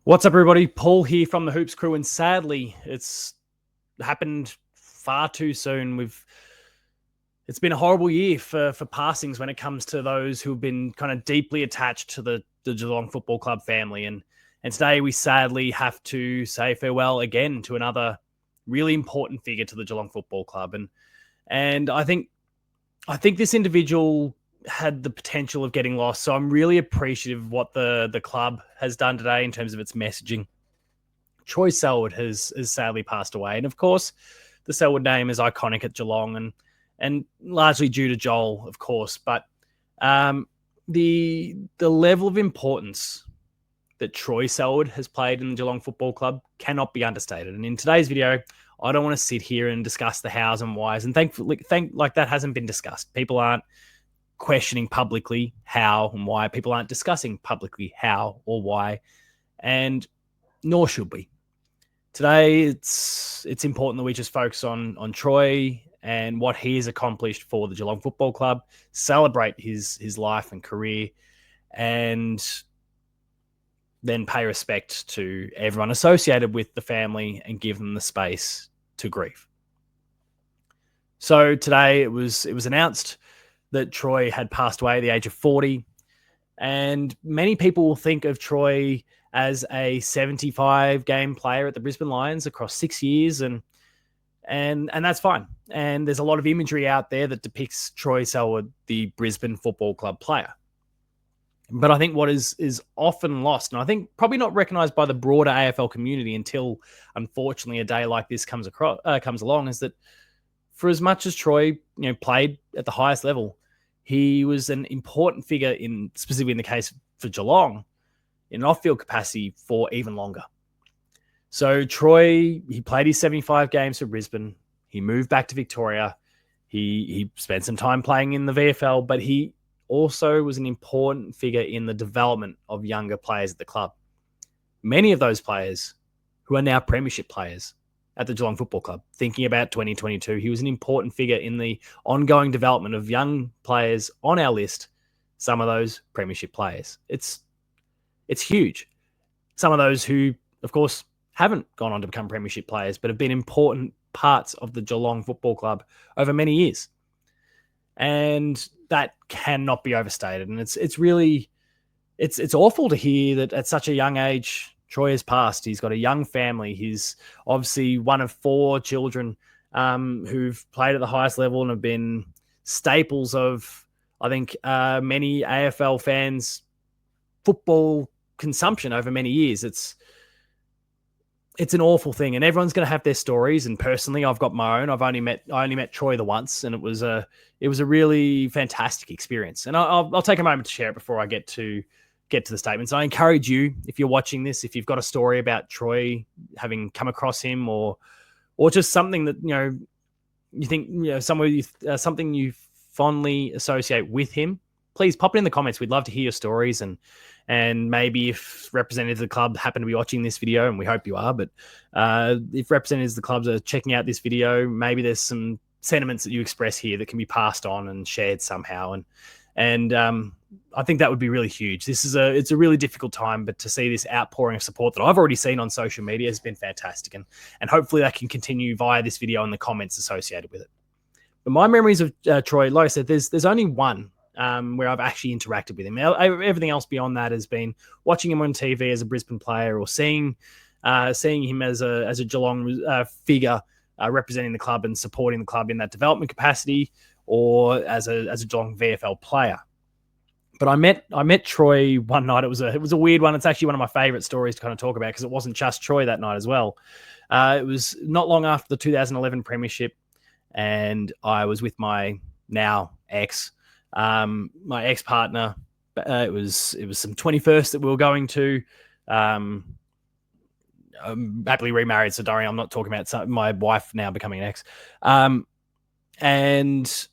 What's up, everybody? Paul here from the Hoops Crew, and sadly, it's happened far too soon. It's been a horrible year for passings when it comes to those who've been kind of deeply attached to the Geelong Football Club family, and today we sadly have to say farewell again to another really important figure to the Geelong Football Club, and I think this individual had the potential of getting lost. So I'm really appreciative of what the club has done today in terms of its messaging. Troy Selwood has sadly passed away. And of course, the Selwood name is iconic at Geelong and largely due to Joel, of course. But the level of importance that Troy Selwood has played in the Geelong Football Club cannot be understated. And in today's video, I don't want to sit here and discuss the hows and whys. And thankfully, like that hasn't been discussed. People aren't questioning publicly how and why. People aren't discussing publicly how or why, and nor should we. Today, it's important that we just focus on Troy and what he has accomplished for the Geelong Football Club, celebrate his life and career, and then pay respect to everyone associated with the family and give them the space to grieve. So today it was announced that Troy had passed away at the age of 40. And many people will think of Troy as a 75-game player at the Brisbane Lions across 6 years, and that's fine. And there's a lot of imagery out there that depicts Troy Selwood, the Brisbane Football Club player. But I think what is often lost, and I think probably not recognised by the broader AFL community until, unfortunately, a day like this comes along, is that for as much as Troy played at the highest level, he was an important figure specifically in the case for Geelong, in an off-field capacity for even longer. So Troy, he played his 75 games for Brisbane. He moved back to Victoria. He spent some time playing in the VFL, but he also was an important figure in the development of younger players at the club. Many of those players who are now premiership players at the Geelong Football Club. Thinking about 2022, he was an important figure in the ongoing development of young players on our list, some of those premiership players. It's huge. Some of those who, of course, haven't gone on to become premiership players, but have been important parts of the Geelong Football Club over many years. And that cannot be overstated. And it's really awful to hear that at such a young age, Troy has passed. He's got a young family. He's obviously one of 4 children who've played at the highest level and have been staples of, I think, many AFL fans' football consumption over many years. It's an awful thing, and everyone's going to have their stories. And personally, I've got my own. I only met Troy the once, and it was a really fantastic experience. And I'll take a moment to share it before I get to the statements. I encourage you, if you're watching this, if you've got a story about Troy, having come across him, or just something that you think something you fondly associate with him, please pop it in the comments. We'd love to hear your stories, and maybe if representatives of the club happen to be watching this video, and we hope you are, but if representatives of the clubs are checking out this video, maybe there's some sentiments that you express here that can be passed on and shared somehow, and I think that would be really huge. It's a really difficult time, but to see this outpouring of support that I've already seen on social media has been fantastic, and hopefully that can continue via this video and the comments associated with it. But my memories of Troy, like I said, there's only one where I've actually interacted with him. Everything else beyond that has been watching him on TV as a Brisbane player, or seeing him as a Geelong figure representing the club and supporting the club in that development capacity, or as a Geelong VFL player. But I met Troy one night. It was a weird one. It's actually one of my favorite stories to kind of talk about, because it wasn't just Troy that night as well. It was not long after the 2011 premiership, and I was with my now ex, my ex-partner. It was some 21st that we were going to. I'm happily remarried, so Dorian, I'm not talking about my wife now becoming an ex. And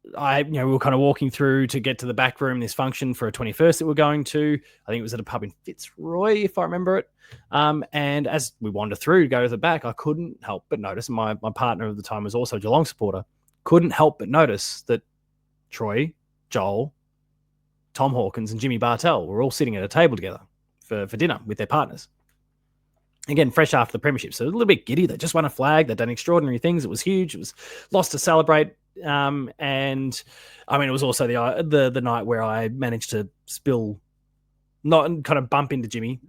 we were kind of walking through to get to the back room, this function for a 21st that we're going to. I think it was at a pub in Fitzroy, if I remember it. And as we wander through to go to the back, I couldn't help but notice, and my partner at the time was also a Geelong supporter, couldn't help but notice that Troy, Joel, Tom Hawkins, and Jimmy Bartell were all sitting at a table together. for dinner with their partners. Again, fresh after the premiership, so a little bit giddy. They just won a flag. They'd done extraordinary things. It was huge. It was lots to celebrate. And I mean, it was also the night where I managed to not kind of bump into Jimmy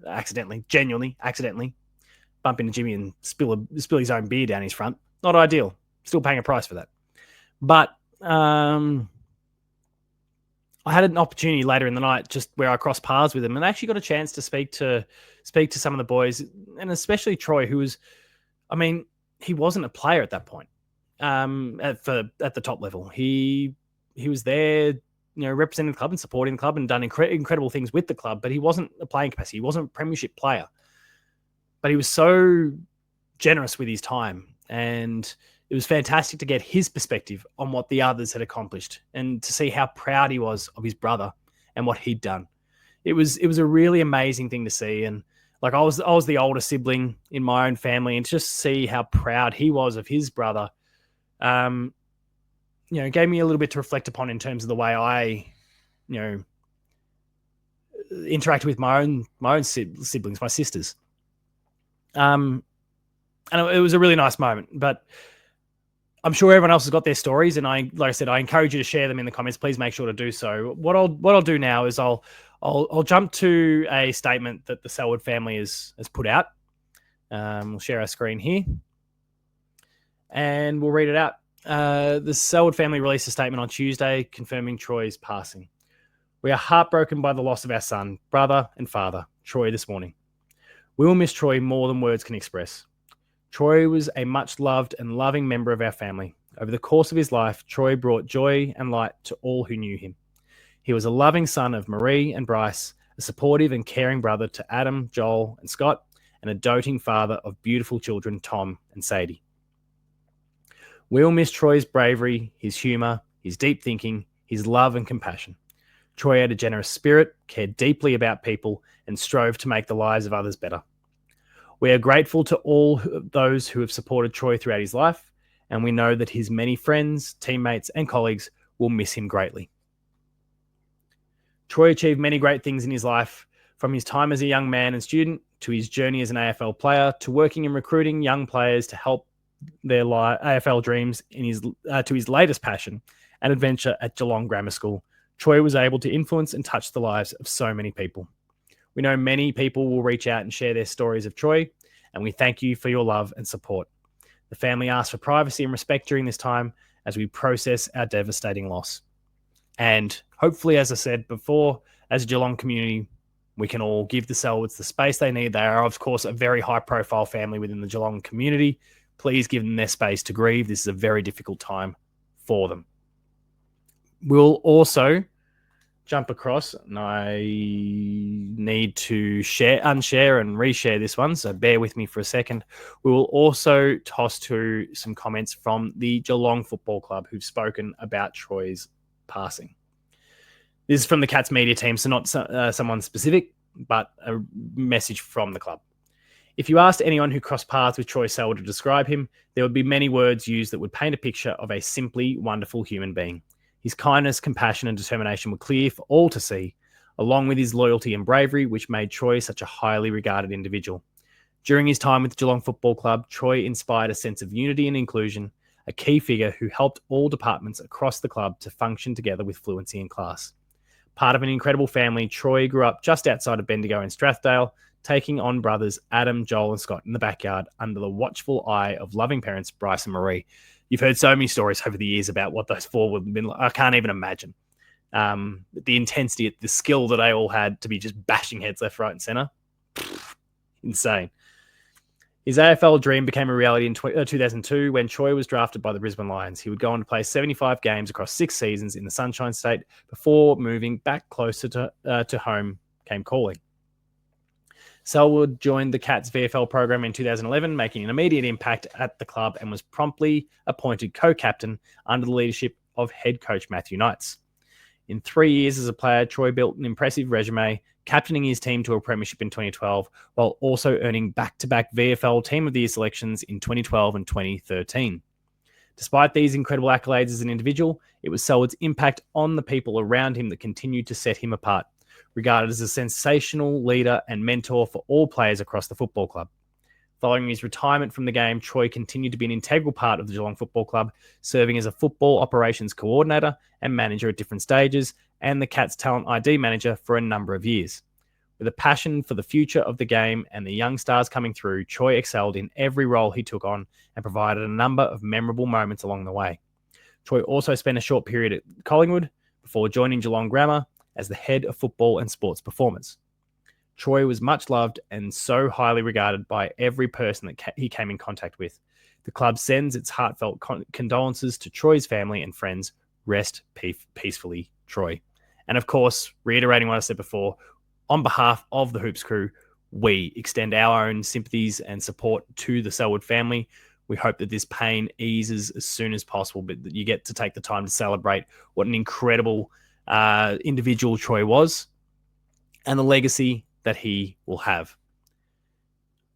genuinely accidentally bump into Jimmy and spill his own beer down his front. Not ideal. Still paying a price for that. But I had an opportunity later in the night just where I crossed paths with him and actually got a chance to speak to some of the boys, and especially Troy, who was, I mean, he wasn't a player at that point at the top level. He was there, representing the club and supporting the club and done incredible things with the club, but he wasn't a playing capacity. He wasn't a premiership player. But he was so generous with his time, and it was fantastic to get his perspective on what the others had accomplished and to see how proud he was of his brother and what he'd done. It was a really amazing thing to see. And like I was the older sibling in my own family, and to just see how proud he was of his brother, gave me a little bit to reflect upon in terms of the way I, interact with my own siblings, my sisters. And it was a really nice moment, but I'm sure everyone else has got their stories, and like I said, I encourage you to share them in the comments. Please make sure to do so. What I'll do now is I'll jump to a statement that the Selwood family has put out. We'll share our screen here, and we'll read it out. The Selwood family released a statement on Tuesday confirming Troy's passing. We are heartbroken by the loss of our son, brother, and father, Troy, this morning. We will miss Troy more than words can express. Troy was a much-loved and loving member of our family. Over the course of his life, Troy brought joy and light to all who knew him. He was a loving son of Marie and Bryce, a supportive and caring brother to Adam, Joel, and Scott, and a doting father of beautiful children, Tom and Sadie. We'll miss Troy's bravery, his humour, his deep thinking, his love and compassion. Troy had a generous spirit, cared deeply about people, and strove to make the lives of others better. We are grateful to all those who have supported Troy throughout his life, and we know that his many friends, teammates, and colleagues will miss him greatly. Troy achieved many great things in his life, from his time as a young man and student, to his journey as an AFL player, to working and recruiting young players to help their AFL dreams, to his latest passion and adventure at Geelong Grammar School. Troy was able to influence and touch the lives of so many people. We know many people will reach out and share their stories of Troy, and we thank you for your love and support. The family asks for privacy and respect during this time as we process our devastating loss. And hopefully, as I said before, as a Geelong community, we can all give the Selwoods the space they need. They are, of course, a very high-profile family within the Geelong community. Please give them their space to grieve. This is a very difficult time for them. We'll also jump across, and I need to unshare and reshare this one, so bear with me for a second. We will also toss to some comments from the Geelong Football Club who've spoken about Troy's passing. This is from the Cats media team, so not someone specific, but a message from the club. If you asked anyone who crossed paths with Troy Selwood to describe him, there would be many words used that would paint a picture of a simply wonderful human being. His kindness, compassion, and determination were clear for all to see, along with his loyalty and bravery, which made Troy such a highly regarded individual. During his time with the Geelong Football Club, Troy inspired a sense of unity and inclusion, a key figure who helped all departments across the club to function together with fluency and class. Part of an incredible family, Troy grew up just outside of Bendigo in Strathdale, taking on brothers Adam, Joel, and Scott in the backyard under the watchful eye of loving parents Bryce and Marie. You've heard so many stories over the years about what those four would have been like. I can't even imagine. The intensity, the skill that they all had to be just bashing heads left, right, and centre. Insane. His AFL dream became a reality in 2002 when Troy was drafted by the Brisbane Lions. He would go on to play 75 games across 6 seasons in the Sunshine State before moving back closer to home came calling. Selwood joined the Cats VFL program in 2011, making an immediate impact at the club, and was promptly appointed co-captain under the leadership of head coach Matthew Knights. In 3 years as a player, Troy built an impressive resume, captaining his team to a premiership in 2012, while also earning back-to-back VFL Team of the Year selections in 2012 and 2013. Despite these incredible accolades as an individual, it was Selwood's impact on the people around him that continued to set him apart. regarded as a sensational leader and mentor for all players across the football club. Following his retirement from the game, Troy continued to be an integral part of the Geelong Football Club, serving as a football operations coordinator and manager at different stages, and the Cats talent ID manager for a number of years. With a passion for the future of the game and the young stars coming through, Troy excelled in every role he took on and provided a number of memorable moments along the way. Troy also spent a short period at Collingwood before joining Geelong Grammar as the head of football and sports performance. Troy was much loved and so highly regarded by every person that he came in contact with. The club sends its heartfelt condolences to Troy's family and friends. Rest peacefully, Troy. And of course, reiterating what I said before, on behalf of the Hoops crew, we extend our own sympathies and support to the Selwood family. We hope that this pain eases as soon as possible, but that you get to take the time to celebrate what an incredible individual Troy was and the legacy that he will have.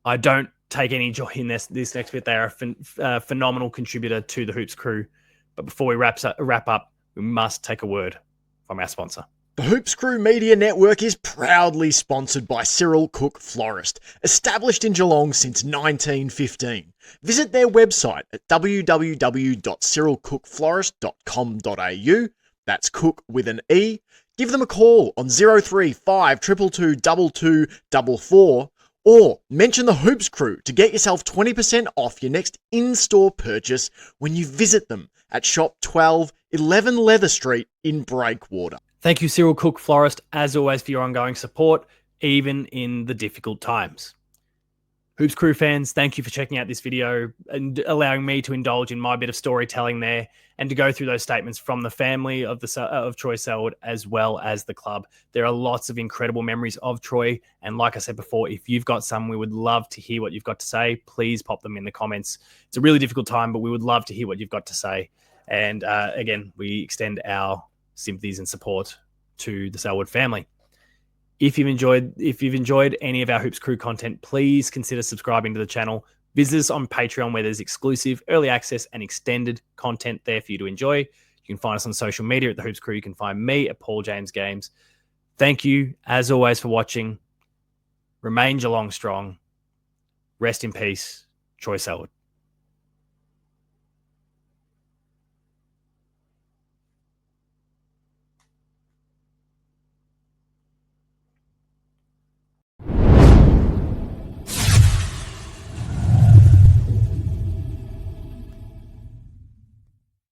I don't take any joy in this next bit. They are a phenomenal contributor to the Hoops crew. But before we wrap up, we must take a word from our sponsor. The Hoops Crew Media Network is proudly sponsored by Cyril Cook Florist, established in Geelong since 1915. Visit their website at www.cyrilcookflorist.com.au. That's Cook with an E. Give them a call on 035 222 2244 or mention the Hoops Crew to get yourself 20% off your next in-store purchase when you visit them at Shop 12, 11 Leather Street in Breakwater. Thank you, Cyril Cook Florist, as always, for your ongoing support, even in the difficult times. Hoops Crew fans, thank you for checking out this video and allowing me to indulge in my bit of storytelling there and to go through those statements from the family of Troy Selwood as well as the club. There are lots of incredible memories of Troy. And like I said before, if you've got some, we would love to hear what you've got to say. Please pop them in the comments. It's a really difficult time, but we would love to hear what you've got to say. And again, we extend our sympathies and support to the Selwood family. If you've enjoyed any of our Hoops Crew content, please consider subscribing to the channel. Visit us on Patreon, where there's exclusive early access and extended content there for you to enjoy. You can find us on social media at the Hoops Crew. You can find me at Paul James Games. Thank you, as always, for watching. Remain Geelong strong. Rest in peace, Troy Selwood.